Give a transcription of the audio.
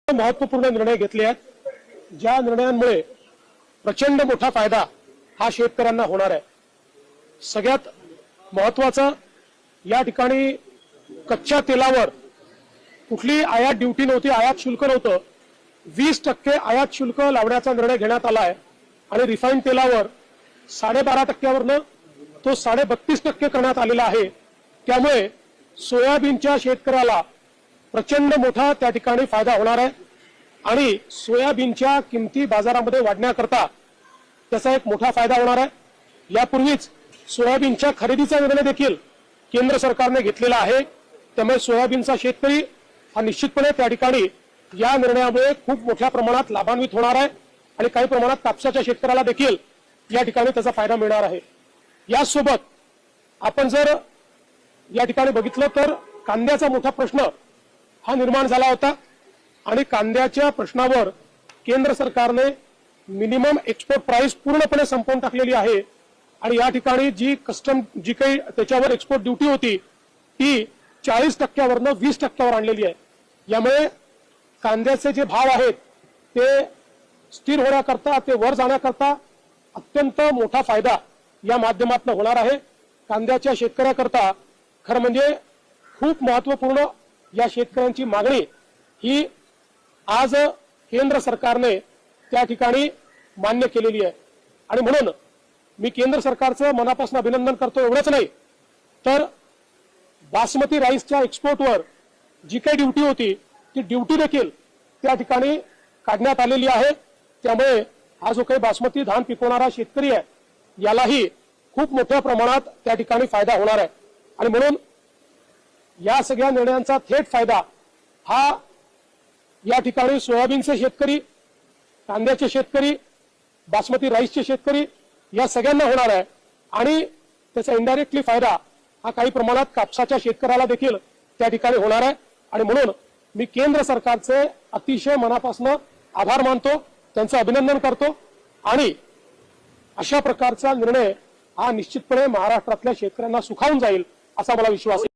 महत्त्वपूर्ण निर्णय घेतले आहेत, ज्या निर्णयांमुळे प्रचंड मोठा फायदा हा शेतकऱ्यांना होणार आहे। सगळ्यात महत्त्वाचं या ठिकाणी कच्च्या तेलावर कुठली आयात ड्यूटी नव्हती, आयात शुल्क नव्हतं। 20% आयात शुल्क लावण्याचा निर्णय घेण्यात आला आहे आणि रिफाईंड तेलावर 12.5%वरनं तो 32.5% करण्यात आलेला आहे। त्यामुळे सोयाबीनच्या शेतकऱ्याला प्रचंड मोठा त्या ठिकाणी फायदा होणार आहे आणि सोयाबीनच्या किमती बाजारामध्ये वाढण्याकरता त्याचा एक मोठा फायदा होणार आहे। यापूर्वीच सोयाबीनच्या खरेदीचा निर्णय देखील केंद्र सरकारने घेतलेला आहे। त्यामुळे सोयाबीनचा शेतकरी हा निश्चितपणे त्या ठिकाणी या निर्णयामुळे खूप मोठ्या प्रमाणात लाभान्वित होणार आहे आणि काही प्रमाणात कापसाच्या शेतकऱ्याला देखील या ठिकाणी त्याचा फायदा मिळणार आहे। यासोबत आपण जर या ठिकाणी बघितलं तर कांद्याचा मोठा प्रश्न हा निर्माण झाला होता आणि कांद्याच्या प्रश्नावर केंद्र सरकारने मिनिमम एक्सपोर्ट प्राइस पूर्णपणे संपवून टाकलेली आहे आणि या ठिकाणी जी काही त्याच्यावर एक्सपोर्ट ड्यूटी होती ती 40%वरनं 20%वर आणलेली आहे। यामुळे कांद्याचे जे भाव आहेत ते स्थिर होण्याकरता, ते वर जाण्याकरता अत्यंत मोठा फायदा या माध्यमातून होणार आहे। कांद्याच्या शेतकऱ्याकरता खरं म्हणजे खूप महत्त्वपूर्ण या शेतकऱ्यांची मागणी ही आज केंद्र सरकारने त्या ठिकाणी मान्य केलेली आहे आणि म्हणून मी केंद्र सरकारचं मनापासून अभिनंदन करतो। एवढंच नाही तर बासमती राईसच्या एक्सपोर्टवर जी काही ड्यूटी होती ती ड्यूटी देखील त्या ठिकाणी काढण्यात आलेली आहे। त्यामुळे हा जो काही बासमती धान पिकवणारा शेतकरी आहे यालाही खूप मोठ्या प्रमाणात त्या ठिकाणी फायदा होणार आहे आणि म्हणून या सगळ्या निर्णयांचा थेट फायदा हा या ठिकाणी सोयाबीनचे शेतकरी, कांद्याचे शेतकरी, बासमती राईसचे शेतकरी या सगळ्यांना होणार आहे आणि त्याचा इनडायरेक्टली फायदा हा काही प्रमाणात कापसाच्या शेतकऱ्याला देखील त्या ठिकाणी होणार आहे आणि म्हणून मी केंद्र सरकारचे अतिशय मनापासून आभार मानतो, त्यांचं अभिनंदन करतो आणि अशा प्रकारचा निर्णय हा निश्चितपणे महाराष्ट्रातल्या शेतकऱ्यांना सुखावून जाईल असा मला विश्वास आहे।